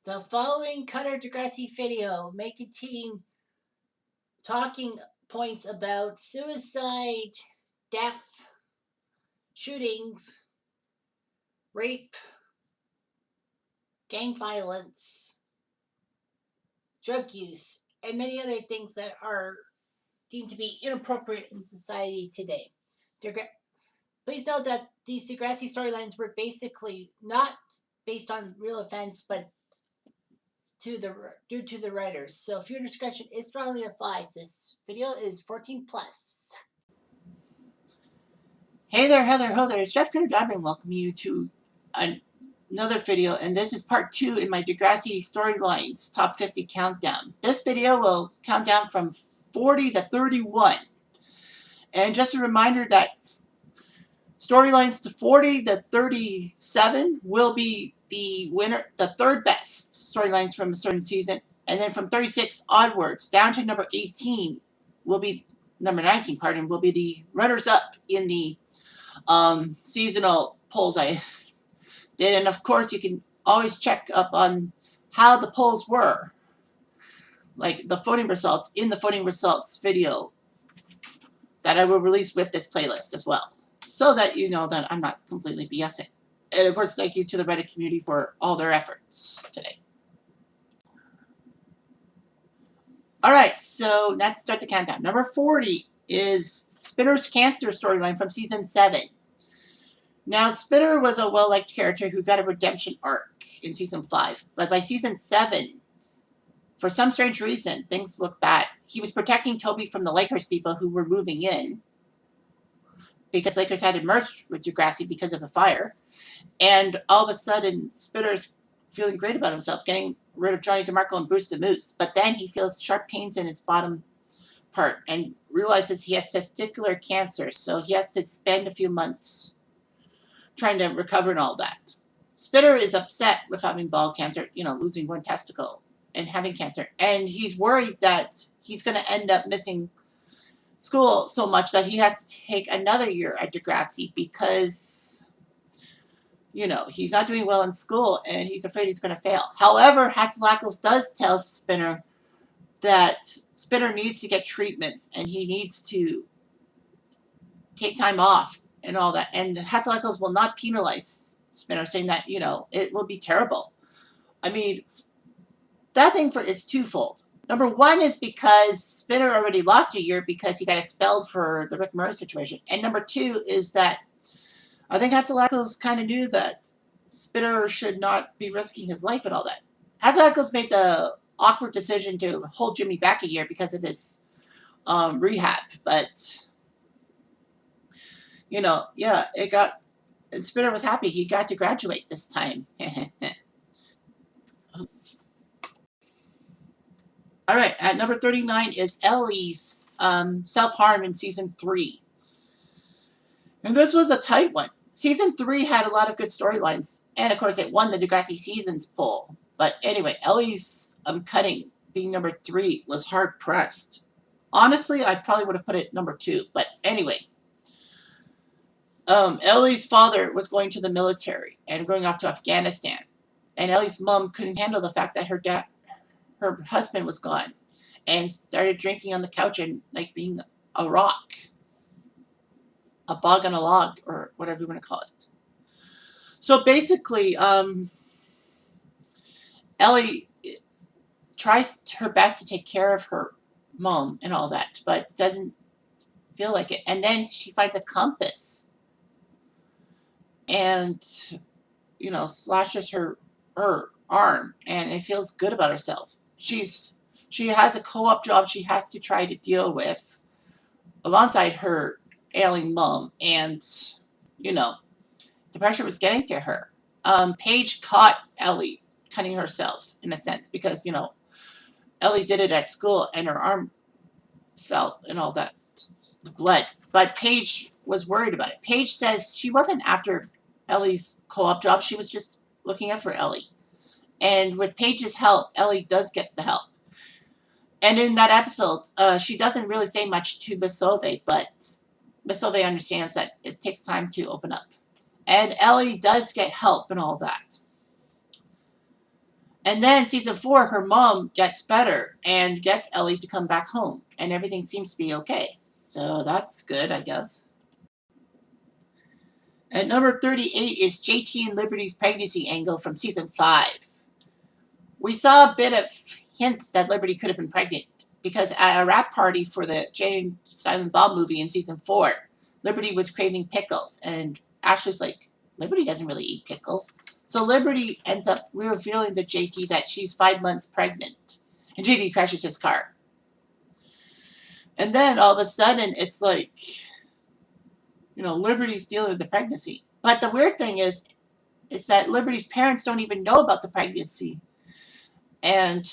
The following Cutter Degrassi video may contain talking points about suicide, death, shootings, rape, gang violence, drug use, and many other things that are deemed to be inappropriate in society today. Please note that these Degrassi storylines were basically not based on real events, but due to the writers. So viewer discretion is strongly advised. This video is 14 plus. Hey there, Heather, ho there. It's Jeff Cutter and welcome you to another video, and this is part 2 in my Degrassi Storylines Top 50 Countdown. This video will count down from 40 to 31. And just a reminder that storylines to 40 to 37 will be the winner, the third best storylines from a certain season, and then from 36 onwards down to number 18 will be number 19, pardon, will be the runners up in the seasonal polls I did. And of course you can always check up on how the polls were, like the voting results, in the voting results video that I will release with this playlist as well, so that you know that I'm not completely BSing. And of course, thank you to the Reddit community for all their efforts today. Alright, so let's start the countdown. Number 40 is Spinner's Cancer storyline from season 7. Now, Spinner was a well-liked character who got a redemption arc in season 5, but by season 7, for some strange reason, things looked bad. He was protecting Toby from the Lakehurst people who were moving in, because Lakehurst had to merge with Degrassi because of a fire. And all of a sudden, Spinner's feeling great about himself, getting rid of Johnny DeMarco and Bruce the Moose. But then he feels sharp pains in his bottom part and realizes he has testicular cancer, so he has to spend a few months trying to recover and all that. Spinner is upset with having ball cancer, losing one testicle and having cancer. And he's worried that he's going to end up missing school so much that he has to take another year at Degrassi because, he's not doing well in school and he's afraid he's going to fail. However, Hatzilakos does tell Spinner that Spinner needs to get treatments and he needs to take time off and all that. And Hatzilakos will not penalize Spinner, saying that, it will be terrible. I mean, that thing is twofold. Number one is because Spinner already lost a year because he got expelled for the Rick Murray situation. And number two is that I think Hatzilakos kind of knew that Spinner should not be risking his life and all that. Hatzilakos made the awkward decision to hold Jimmy back a year because of his rehab. But, and Spinner was happy he got to graduate this time. All right, at number 39 is Ellies, self-harm in season 3. And this was a tight one. Season 3 had a lot of good storylines, and of course it won the Degrassi Seasons poll. But anyway, Ellies cutting, being number 3, was hard-pressed. Honestly, I probably would have put it number 2, but anyway. Ellie's father was going to the military and going off to Afghanistan. And Ellie's mom couldn't handle the fact that her husband was gone and started drinking on the couch and being a rock, a bog on a log, or whatever you want to call it. So basically, Ellie tries her best to take care of her mom and all that, but doesn't feel like it. And then she finds a compass and, slashes her arm, and it feels good about herself. She has a co-op job she has to try to deal with alongside her ailing mom, and the pressure was getting to her. Paige caught Ellie cutting herself in a sense because Ellie did it at school and her arm felt and all that, the blood. But Paige was worried about it. Paige says she wasn't after Ellie's co-op job, she was just looking out for Ellie. And with Paige's help, Ellie does get the help. And in that episode, she doesn't really say much to Miss Sauve, but Miss Sauve understands that it takes time to open up. And Ellie does get help and all that. And then season 4, her mom gets better and gets Ellie to come back home, and everything seems to be okay. So that's good, I guess. At number 38 is JT and Liberty's pregnancy angle from season 5. We saw a bit of hints that Liberty could have been pregnant because at a wrap party for the Jay and Silent Bob movie in season 4, Liberty was craving pickles, and Ashley's like, Liberty doesn't really eat pickles. So Liberty ends up revealing to JT that she's 5 months pregnant, and JT crashes his car. And then all of a sudden, it's like, Liberty's dealing with the pregnancy. But the weird thing is that Liberty's parents don't even know about the pregnancy and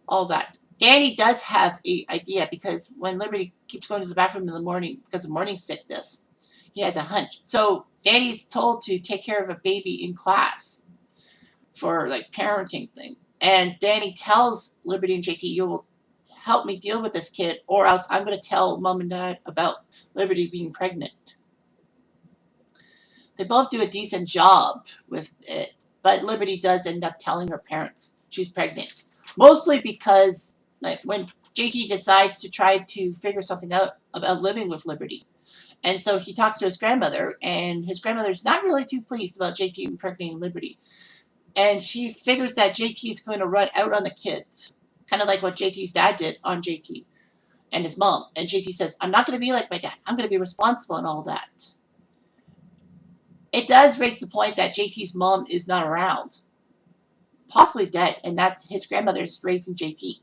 all that. Danny does have an idea because when Liberty keeps going to the bathroom in the morning because of morning sickness, he has a hunch. So Danny's told to take care of a baby in class for like parenting thing. And Danny tells Liberty and JT, you'll help me deal with this kid or else I'm going to tell mom and dad about Liberty being pregnant. They both do a decent job with it, but Liberty does end up telling her parents she's pregnant. Mostly because like when JT decides to try to figure something out about living with Liberty. And so he talks to his grandmother, and his grandmother's not really too pleased about JT impregnating Liberty. And she figures that JT's going to run out on the kids, kind of like what JT's dad did on JT and his mom. And JT says, I'm not going to be like my dad. I'm going to be responsible and all that. It does raise the point that JT's mom is not around, possibly dead, and that's his grandmother's raising JT.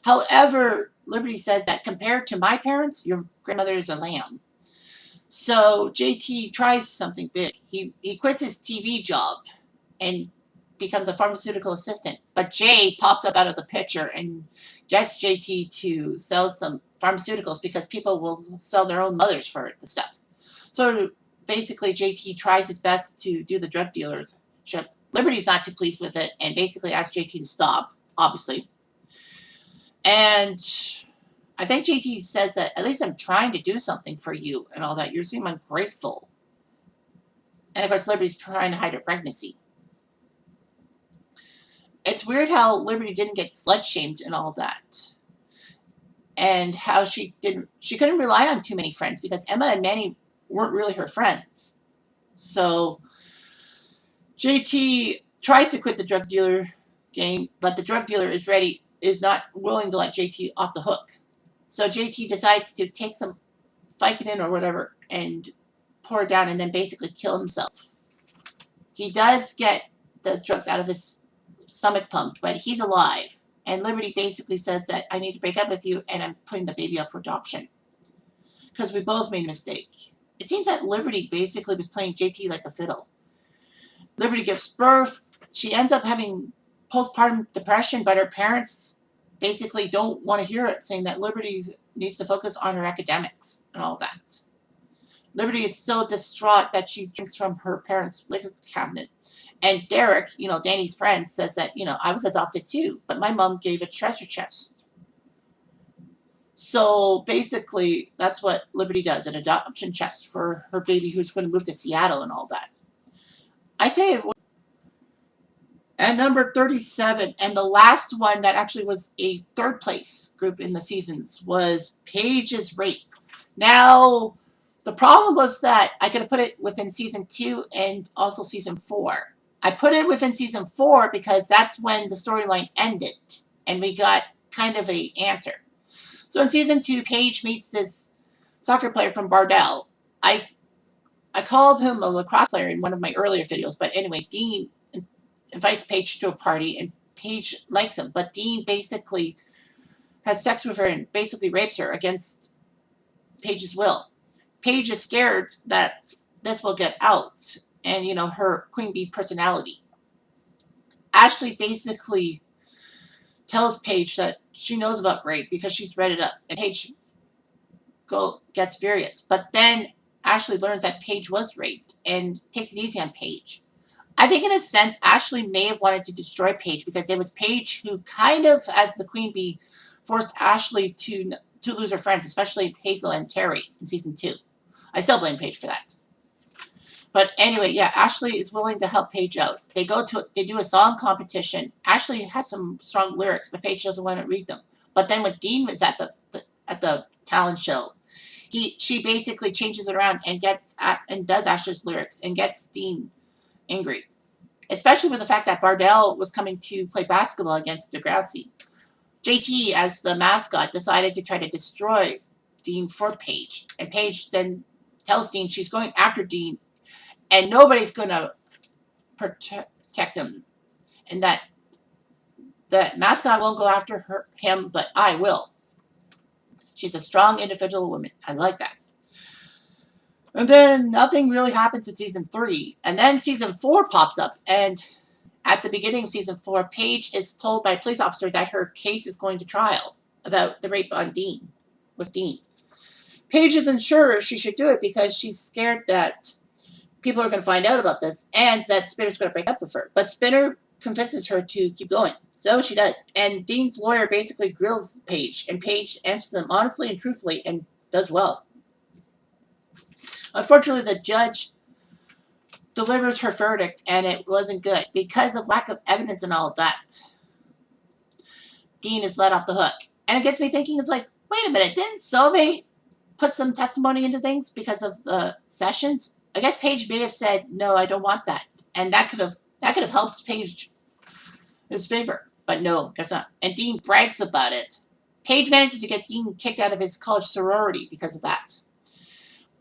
However, Liberty says that compared to my parents, your grandmother is a lamb. So JT tries something big. He quits his TV job and becomes a pharmaceutical assistant. But Jay pops up out of the picture and gets JT to sell some pharmaceuticals because people will sell their own mothers for the stuff. So basically, JT tries his best to do the drug dealership. Liberty's not too pleased with it and basically asks JT to stop, obviously. And I think JT says that at least I'm trying to do something for you and all that. You seem ungrateful. And of course, Liberty's trying to hide her pregnancy. It's weird how Liberty didn't get slut shamed and all that. And how she couldn't rely on too many friends because Emma and Manny weren't really her friends. So JT tries to quit the drug dealer game, but the drug dealer is not willing to let JT off the hook. So JT decides to take some Vicodin or whatever and pour it down and then basically kill himself. He does get the drugs out of his stomach pumped, but he's alive. And Liberty basically says that I need to break up with you and I'm putting the baby up for adoption. Because we both made a mistake. It seems that Liberty basically was playing JT like a fiddle. Liberty gives birth. She ends up having postpartum depression, but her parents basically don't want to hear it, saying that Liberty needs to focus on her academics and all that. Liberty is so distraught that she drinks from her parents' liquor cabinet. And Derek, Danny's friend, says that, I was adopted too, but my mom gave a treasure chest. So basically, that's what Liberty does, an adoption chest for her baby who's going to move to Seattle and all that. I say it was. And number 37, and the last one that actually was a third place group in the seasons was Paiges Rape. Now, the problem was that I could have put it within season 2 and also season 4. I put it within season 4 because that's when the storyline ended, and we got kind of a answer. So in season 2, Paige meets this soccer player from Bardell. I called him a lacrosse player in one of my earlier videos, but anyway, Dean invites Paige to a party, and Paige likes him, but Dean basically has sex with her and basically rapes her against Paige's will. Paige is scared that this will get out, and her queen bee personality. Ashley basically tells Paige that she knows about rape because she's read it up, and Paige gets furious. But then Ashley learns that Paige was raped and takes it easy on Paige. I think in a sense, Ashley may have wanted to destroy Paige because it was Paige who kind of, as the queen bee, forced Ashley to lose her friends, especially Hazel and Terry in season 2. I still blame Paige for that. But anyway, yeah, Ashley is willing to help Paige out. They do a song competition. Ashley has some strong lyrics, but Paige doesn't want to read them. But then when Dean was at the talent show, she basically changes it around and does Ashley's lyrics and gets Dean angry, especially with the fact that Bardell was coming to play basketball against Degrassi. JT, as the mascot, decided to try to destroy Dean for Paige, and Paige then tells Dean she's going after Dean, and nobody's going to protect him, and that the mascot won't go after him, but I will. She's a strong individual woman. I like that. And then nothing really happens in season 3, and then season 4 pops up, and at the beginning of season 4, Paige is told by a police officer that her case is going to trial about the rape on Dean, with Dean. Paige isn't sure if she should do it because she's scared that people are going to find out about this and that Spinner's going to break up with her. But Spinner convinces her to keep going. So she does. And Dean's lawyer basically grills Paige, and Paige answers him honestly and truthfully and does well. Unfortunately, the judge delivers her verdict, and it wasn't good because of lack of evidence and all of that. Dean is let off the hook. And it gets me thinking, it's like, wait a minute, didn't Sylvie put some testimony into things because of the sessions? I guess Paige may have said, no, I don't want that. And that could have helped Paige his favor. But no, guess not. And Dean brags about it. Paige manages to get Dean kicked out of his college sorority because of that.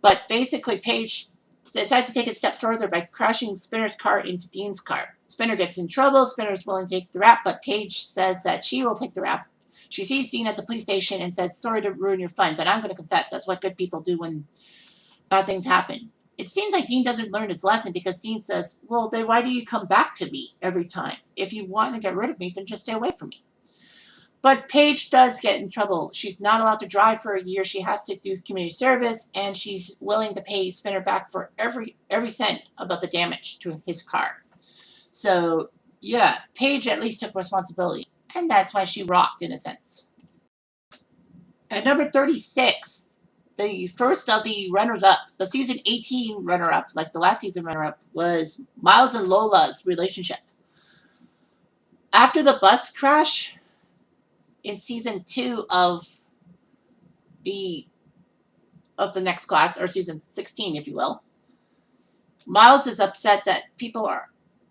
But basically, Paige decides to take it a step further by crashing Spinner's car into Dean's car. Spinner gets in trouble. Spinner's willing to take the rap, but Paige says that she will take the rap. She sees Dean at the police station and says, sorry to ruin your fun, but I'm going to confess. That's what good people do when bad things happen. It seems like Dean doesn't learn his lesson because Dean says, well, then why do you come back to me every time? If you want to get rid of me, then just stay away from me. But Paige does get in trouble. She's not allowed to drive for a year. She has to do community service, and she's willing to pay Spinner back for every cent about the damage to his car. So, yeah, Paige at least took responsibility, and that's why she rocked, in a sense. At number 36, the first of the runners-up, the season 18 runner-up, like the last season runner-up, was Miles and Lola's relationship. After the bus crash in season 2 of the next class, or season 16, if you will, Miles is upset that people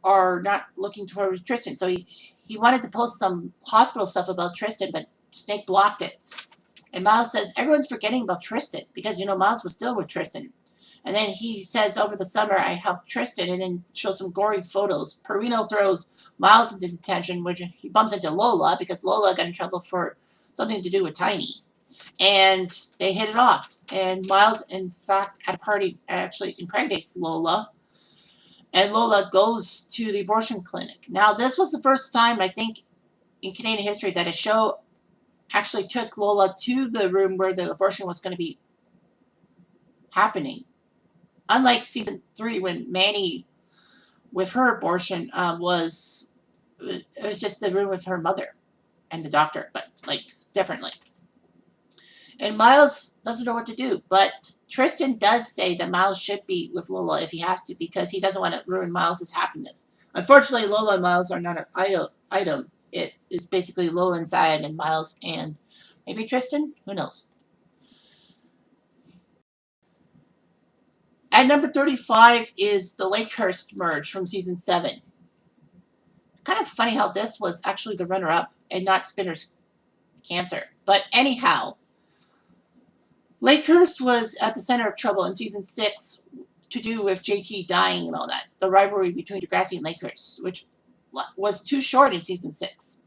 are not looking toward Tristan. So he wanted to post some hospital stuff about Tristan, but Snake blocked it. And Miles says, everyone's forgetting about Tristan because, Miles was still with Tristan. And then he says, over the summer, I helped Tristan, and then shows some gory photos. Perino throws Miles into detention, which he bumps into Lola because Lola got in trouble for something to do with Tiny. And they hit it off. And Miles, in fact, at a party, actually impregnates Lola. And Lola goes to the abortion clinic. Now, this was the first time, I think, in Canadian history that a show actually took Lola to the room where the abortion was going to be happening. Unlike season 3, when Manny, with her abortion, it was just the room with her mother and the doctor, but differently. And Miles doesn't know what to do, but Tristan does say that Miles should be with Lola if he has to, because he doesn't want to ruin Miles' happiness. Unfortunately, Lola and Miles are not an item. It is basically Lola inside and Miles and maybe Tristan? Who knows? At number 35 is the Lakehurst merge from season 7. Kind of funny how this was actually the runner-up and not Spinner's cancer. But anyhow, Lakehurst was at the center of trouble in season 6 to do with JT dying and all that. The rivalry between Degrassi and Lakehurst, which was too short in season 6.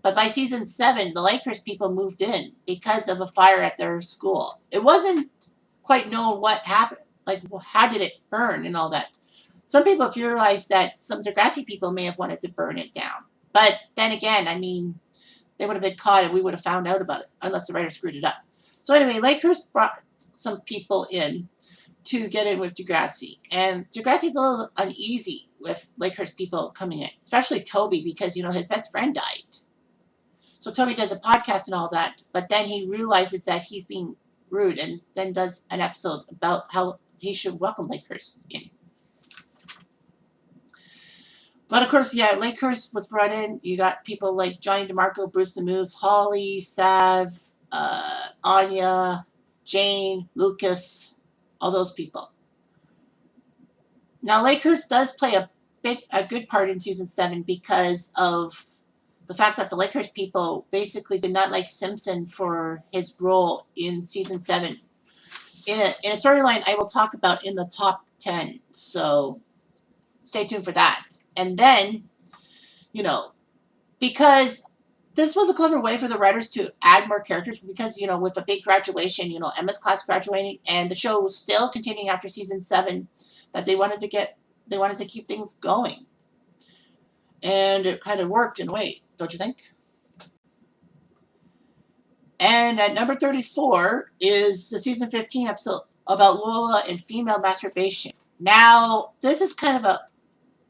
But by season 7, the Lakehurst people moved in because of a fire at their school. It wasn't quite known what happened. How did it burn and all that? Some people theorized that some Degrassi people may have wanted to burn it down. But then again, they would have been caught and we would have found out about it, unless the writer screwed it up. So anyway, Lakehurst brought some people in to get in with Degrassi. And Degrassi's a little uneasy with Lakehurst people coming in, especially Toby, because, his best friend died. So Toby does a podcast and all that, but then he realizes that he's being rude and then does an episode about how he should welcome Lakehurst in. But of course, yeah, Lakehurst was brought in. You got people like Johnny DeMarco, Bruce the Moose, Holly, Sav, Anya, Jane, Lucas, all those people. Now, Lakehurst does play a good part in season 7 because of the fact that the Lakehurst people basically did not like Simpson for his role in season 7. In a storyline I will talk about in the top 10. So stay tuned for that. And then, because this was a clever way for the writers to add more characters because, with a big graduation, Emma's class graduating and the show was still continuing after season 7, that they wanted to keep things going. And it kind of worked in a way, don't you think? And at number 34 is the season 15 episode about Lola and female masturbation. Now, this is kind of a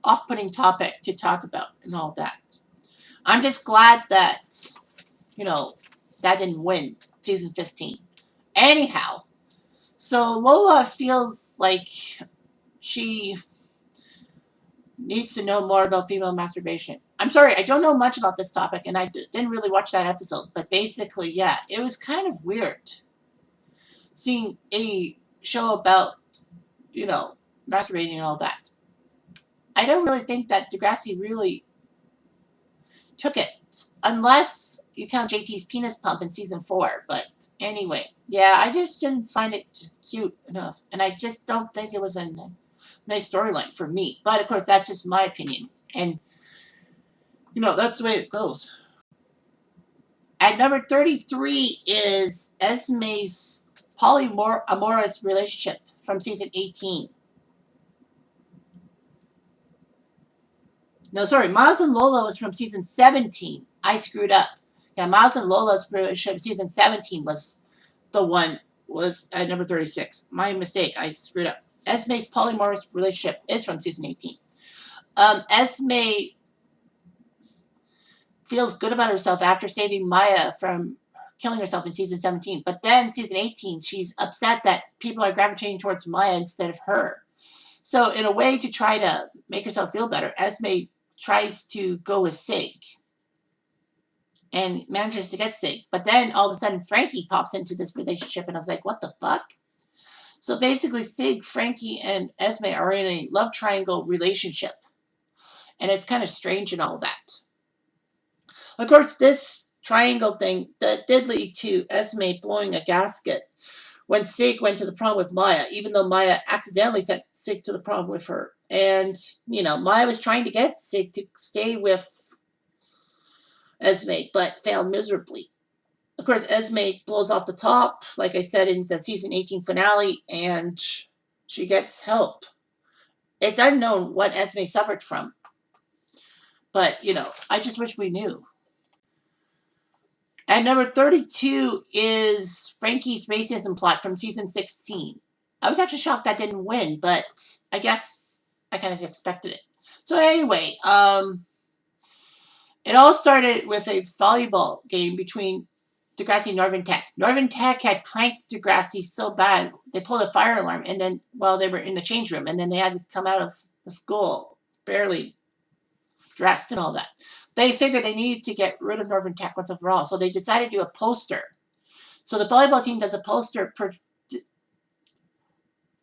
off-putting topic to talk about and all that. I'm just glad that, that didn't win season 15. Anyhow, so Lola feels like she needs to know more about female masturbation. I'm sorry, I don't know much about this topic, and I didn't really watch that episode. But basically, yeah, it was kind of weird seeing a show about, masturbating and all that. I don't really think that Degrassi really took it, unless you count JT's penis pump in season 4. But anyway, yeah, I just didn't find it cute enough, and I just don't think it was a nice storyline for me. But of course, that's just my opinion, and that's the way it goes. At number 33 is Esme's polyamorous relationship from season 18. No, sorry, Miles and Lola was from season 17. I screwed up. Yeah, Miles and Lola's relationship season 17 was at number 36. My mistake. I screwed up. Esme's polyamorous relationship is from season 18. Esme feels good about herself after saving Maya from killing herself in season 17. But then season 18, she's upset that people are gravitating towards Maya instead of her. So in a way to try to make herself feel better, Esme tries to go with Sig and manages to get Sig. But then all of a sudden Frankie pops into this relationship and I was like, what the fuck? So basically Sig, Frankie, and Esme are in a love triangle relationship. And it's kind of strange and all that. Of course, this triangle thing that did lead to Esme blowing a gasket when Sig went to the prom with Maya, even though Maya accidentally sent Sig to the prom with her. And, Maya was trying to get Sig to stay with Esme, but failed miserably. Of course, Esme blows off the top, like I said in the season 18 finale, and she gets help. It's unknown what Esme suffered from. But, I just wish we knew. At number 32 is Frankie's Racism plot from season 16. I was actually shocked that didn't win, but I guess I kind of expected it. So anyway, it all started with a volleyball game between Degrassi and Northern Tech. Northern Tech had pranked Degrassi so bad, they pulled a fire alarm, and then, while they were in the change room, and then they had to come out of the school barely dressed and all that. They figured they needed to get rid of Northern Tech once and for all, so they decided to do a poster. So the volleyball team does a poster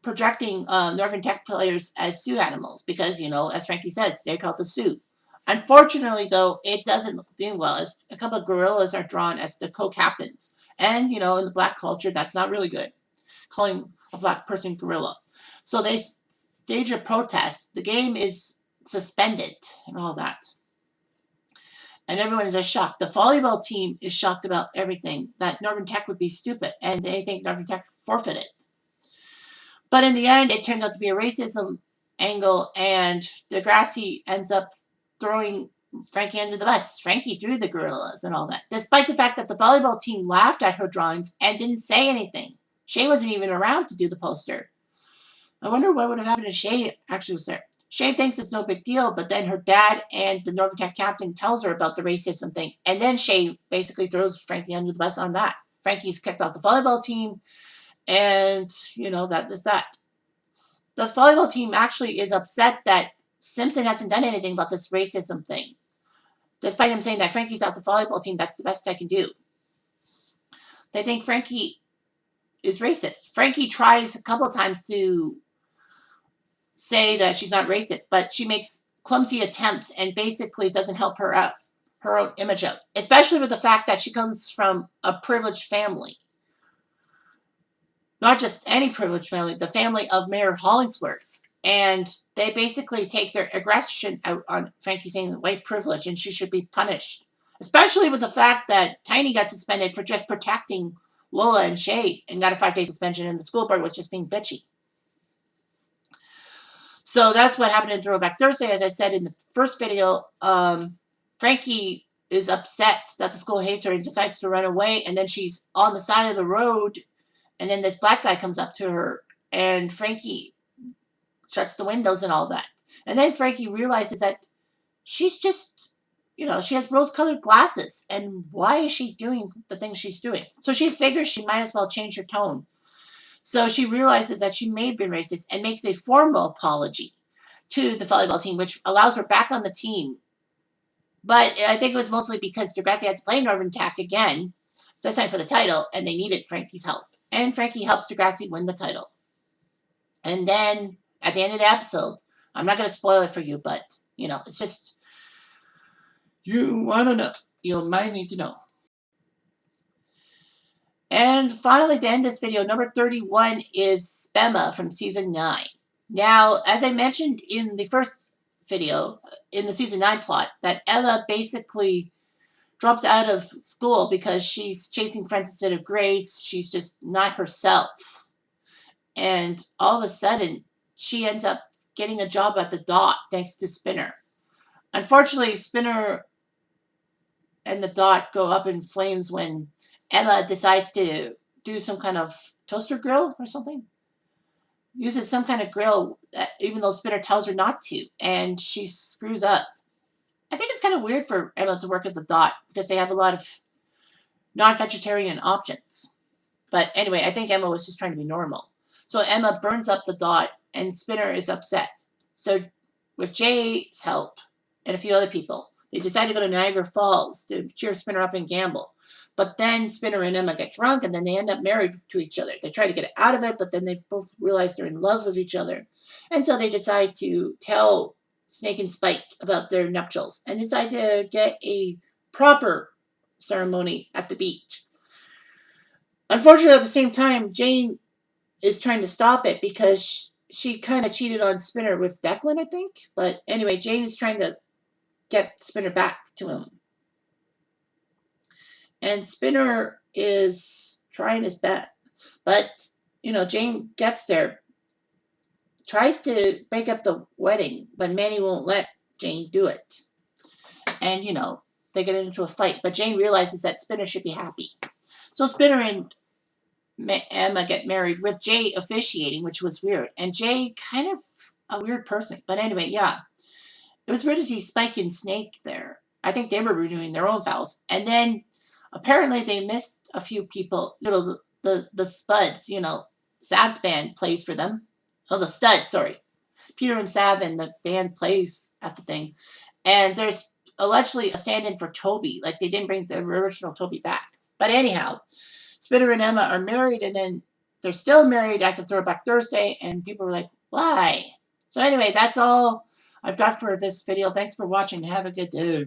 projecting Northern Tech players as zoo animals because, as Frankie says, they're called the zoo. Unfortunately, though, it doesn't do well, as a couple of gorillas are drawn as the co-captains. And, in the black culture, that's not really good, calling a black person gorilla. So they stage a protest. The game is suspended and all that. And everyone is just shocked. The volleyball team is shocked about everything, that Northern Tech would be stupid, and they think Northern Tech forfeited. But in the end, it turns out to be a racism angle, and Degrassi ends up throwing Frankie under the bus. Frankie drew the gorillas and all that, despite the fact that the volleyball team laughed at her drawings and didn't say anything. Shay wasn't even around to do the poster. I wonder what would have happened if Shay actually was there. Shay thinks it's no big deal, but then her dad and the Northern Tech captain tells her about the racism thing. And then Shay basically throws Frankie under the bus on that. Frankie's kicked off the volleyball team, and, that is that. The volleyball team actually is upset that Simpson hasn't done anything about this racism thing. Despite him saying that Frankie's out the volleyball team, that's the best I can do. They think Frankie is racist. Frankie tries a couple of times to say that she's not racist, but she makes clumsy attempts and basically doesn't help her out, her own image out, especially with the fact that she comes from a privileged family. Not just any privileged family, the family of Mayor Hollingsworth. And they basically take their aggression out on Frankie saying white privilege and she should be punished. Especially with the fact that Tiny got suspended for just protecting Lola and Shay and got a 5-day suspension, and the school board was just being bitchy. So that's what happened in Throwback Thursday. As I said in the first video, Frankie is upset that the school hates her and decides to run away. And then she's on the side of the road. And then this black guy comes up to her. And Frankie shuts the windows and all that. And then Frankie realizes that she's just, she has rose-colored glasses. And why is she doing the things she's doing? So she figures she might as well change her tone. So she realizes that she may have been racist and makes a formal apology to the volleyball team, which allows her back on the team. But I think it was mostly because Degrassi had to play Northern Tack again, this time for the title, and they needed Frankie's help. And Frankie helps Degrassi win the title. And then at the end of the episode, I'm not going to spoil it for you, but, it's just, you want to know. You might need to know. And finally, to end this video, number 31 is Spemma from season 9. Now, as I mentioned in the first video, in the season 9 plot, that Ella basically drops out of school because she's chasing friends instead of grades. She's just not herself. And all of a sudden, she ends up getting a job at the Dot thanks to Spinner. Unfortunately, Spinner and the Dot go up in flames when Ella decides to do some kind of toaster grill or something. Uses some kind of grill, even though Spinner tells her not to, and she screws up. I think it's kind of weird for Emma to work at the Dot because they have a lot of non-vegetarian options. But anyway, I think Emma was just trying to be normal. So Emma burns up the Dot, and Spinner is upset. So with Jay's help and a few other people, they decide to go to Niagara Falls to cheer Spinner up and gamble. But then Spinner and Emma get drunk, and then they end up married to each other. They try to get out of it, but then they both realize they're in love with each other. And so they decide to tell Snake and Spike about their nuptials and decide to get a proper ceremony at the beach. Unfortunately, at the same time, Jane is trying to stop it because she kind of cheated on Spinner with Declan, I think. But anyway, Jane is trying to get Spinner back to him. And Spinner is trying his best. But, Jane gets there, tries to break up the wedding, but Manny won't let Jane do it. And, they get into a fight. But Jane realizes that Spinner should be happy. So Spinner and Emma get married with Jay officiating, which was weird. And Jay, kind of a weird person. But anyway, yeah. It was weird to see Spike and Snake there. I think they were renewing their own vows. And then apparently they missed a few people. The Spuds, Sav's band plays for them. Oh, the Studs, sorry. Peter and Sav and the band plays at the thing. And there's allegedly a stand-in for Toby. Like, they didn't bring the original Toby back. But anyhow, Spinner and Emma are married, and then they're still married as of Throwback Thursday, and people were like, why? So anyway, that's all I've got for this video. Thanks for watching. Have a good day.